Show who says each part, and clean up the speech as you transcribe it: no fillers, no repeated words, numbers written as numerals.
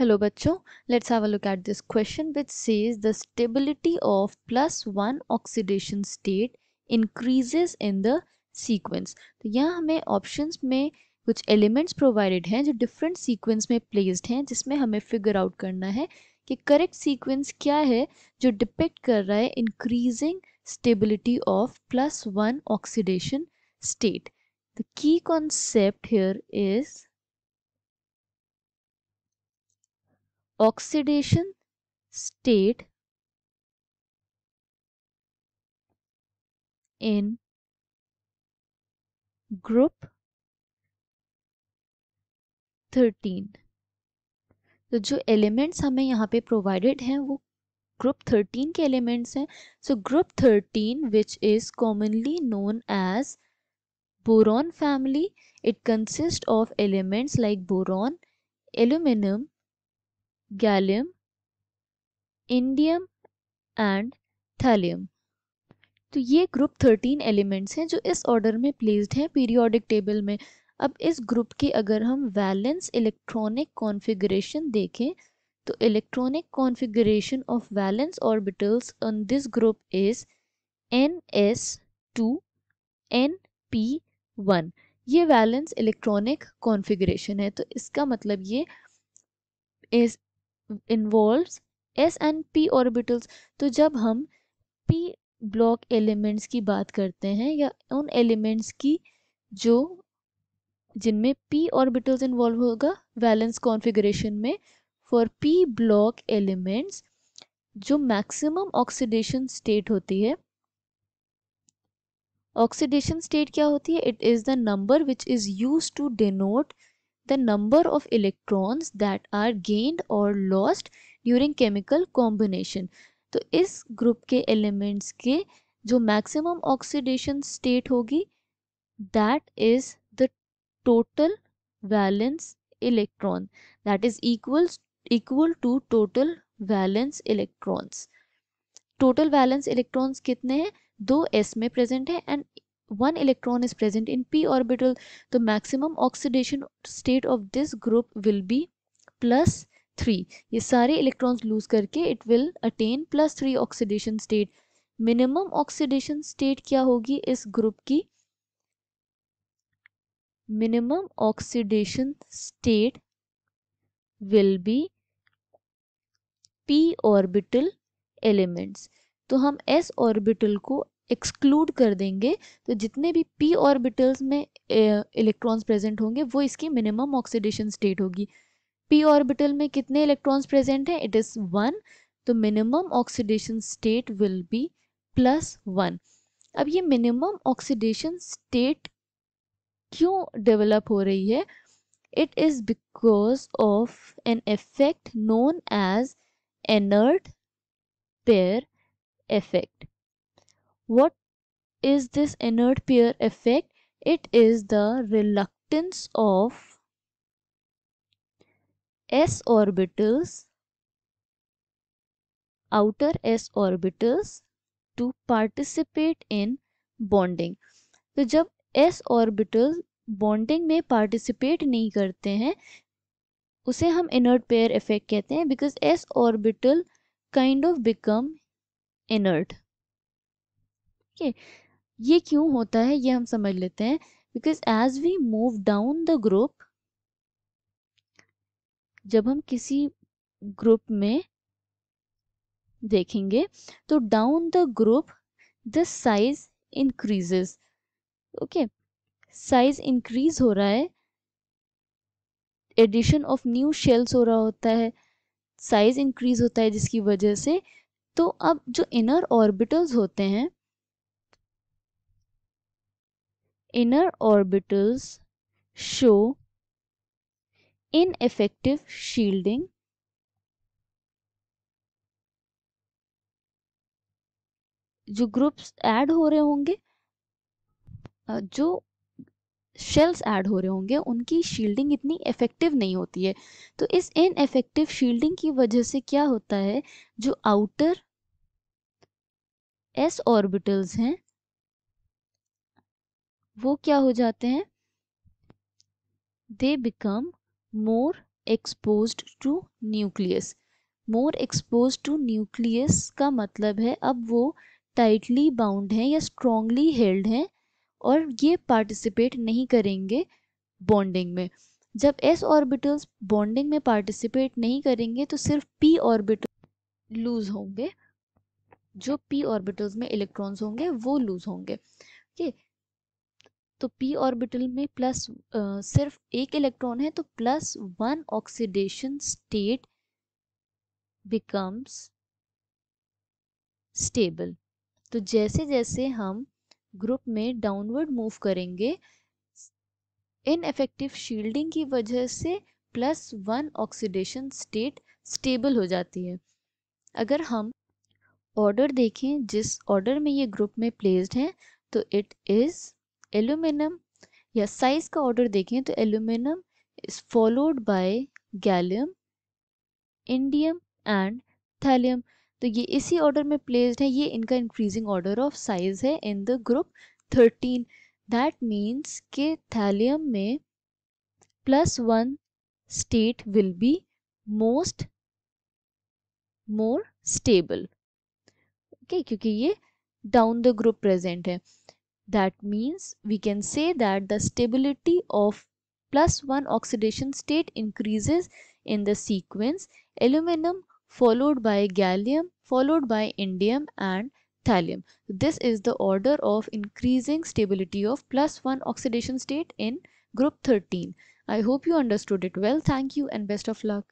Speaker 1: Hello बच्चों, let's have a look at this question which says the stability of +1 oxidation state increases in the sequence. तो यहाँ हमें options में कुछ elements provided हैं जो डिफरेंट सीक्वेंस में प्लेस्ड हैं, जिसमें हमें फिगर आउट करना है कि करेक्ट सीक्वेंस क्या है जो डिपिक्ट कर रहा है increasing stability of +1 oxidation state. The key concept here is oxidation state in group 13. तो जो एलिमेंट्स हमें यहाँ पे प्रोवाइडेड हैं वो ग्रुप 13 के एलिमेंट्स हैं. So group 13 which is commonly known as boron family. It consist of elements like boron, aluminium, gallium, indium and thallium. तो ये ग्रुप 13 एलिमेंट्स हैं जो इस ऑर्डर में प्लेस्ड हैं पीरियोडिक टेबल में. अब इस ग्रुप के अगर हम वैलेंस इलेक्ट्रॉनिक कॉन्फ़िगरेशन देखें तो electronic configuration of valence orbitals on this group is ns2 np1. ये वैलेंस इलेक्ट्रॉनिक कॉन्फ़िगरेशन है. तो इसका मतलब ये is involves s and p orbitals. तो जब हम p ब्लॉक एलिमेंट्स की बात करते हैं या उन एलिमेंट्स की जो जिनमें p ऑर्बिटल्स इन्वॉल्व होगा वैलेंस कॉन्फ़िगरेशन में, फॉर p ब्लॉक एलिमेंट्स जो मैक्सिमम ऑक्सीडेशन स्टेट होती है. ऑक्सीडेशन स्टेट क्या होती है? It is the number which is used to denote the number of electrons that are gained or lost during chemical combination. तो इस group के elements के जो मैक्सिमम ऑक्सीडेशन स्टेट होगी that is the total valence electron, that is equal to total valence electrons. Total valence electrons कितने हैं? 2 s में present है and 1 electron is present in p orbital. तो maximum oxidation state of this group will be +3. ये सारे electrons lose करके it will attain +3 oxidation state. Minimum oxidation state क्या होगी इस ग्रुप की? Minimum oxidation state will be p orbital elements. तो हम s ऑर्बिटल को एक्सक्लूड कर देंगे. तो जितने भी p ऑर्बिटल्स में इलेक्ट्रॉन्स प्रेजेंट होंगे वो इसकी मिनिमम ऑक्सीडेशन स्टेट होगी. p ऑर्बिटल में कितने इलेक्ट्रॉन्स प्रेजेंट हैं? It is 1. तो minimum oxidation state will be +1. अब ये मिनिमम ऑक्सीडेशन स्टेट क्यों डेवलप हो रही है? It is because of an effect known as inert pair effect. What is this inert pair effect? It is the reluctance of s orbitals, outer s orbitals to participate in bonding. तो जब s orbitals bonding में participate नहीं करते हैं उसे हम inert pair effect कहते हैं, because s orbital kind of become inert. okay. ये क्यों होता है ये हम समझ लेते हैं. Because as we move down the group, जब हम किसी ग्रुप में देखेंगे तो down the group the size increases. Okay, size increase हो रहा है, एडिशन ऑफ न्यू शेल्स हो रहा होता है, साइज इंक्रीज होता है जिसकी वजह से. तो अब जो इनर ऑर्बिटल्स होते हैं, inner orbitals show ineffective shielding. जो ग्रुप्स ऐड हो रहे होंगे, जो शेल्स ऐड हो रहे होंगे उनकी शील्डिंग इतनी इफेक्टिव नहीं होती है. तो इस इनएफेक्टिव शील्डिंग की वजह से क्या होता है, जो आउटर s ऑर्बिटल्स हैं वो क्या हो जाते हैं? They become more exposed to nucleus. More expose to nucleus का मतलब है अब वो टाइटली बाउंड हैं या स्ट्रॉन्गली हेल्ड हैं और ये पार्टिसिपेट नहीं करेंगे बॉन्डिंग में। जब s ऑर्बिटल्स बॉन्डिंग में पार्टिसिपेट नहीं करेंगे तो सिर्फ p ऑर्बिटल लूज होंगे, जो p ऑर्बिटल्स में इलेक्ट्रॉन्स होंगे वो लूज होंगे। ओके, तो p ऑर्बिटल में प्लस सिर्फ एक इलेक्ट्रॉन है तो +1 ऑक्सीडेशन स्टेट बिकम्स स्टेबल। तो जैसे जैसे हम ग्रुप में डाउनवर्ड मूव करेंगे इनएफेक्टिव शील्डिंग की वजह से +1 ऑक्सीडेशन स्टेट स्टेबल हो जाती है। अगर हम ऑर्डर देखें जिस ऑर्डर में ये ग्रुप में प्लेस्ड हैं तो इट इज़ एल्यूमिनियम, या साइज का ऑर्डर देखें तो aluminium is followed by gallium, indium and thallium. तो ये इसी ऑर्डर में प्लेस्ड है, ये इनका इंक्रीजिंग ऑर्डर ऑफ साइज है in the group 13। That means कि थैलियम में +1 state will be more stable. Okay, क्योंकि ये डाउन द ग्रुप प्रेजेंट है। That means we can say that the stability of +1 oxidation state increases in the sequence aluminum followed by gallium followed by indium and thallium. This is the order of increasing stability of +1 oxidation state in group 13. I hope you understood it well. Thank you and best of luck.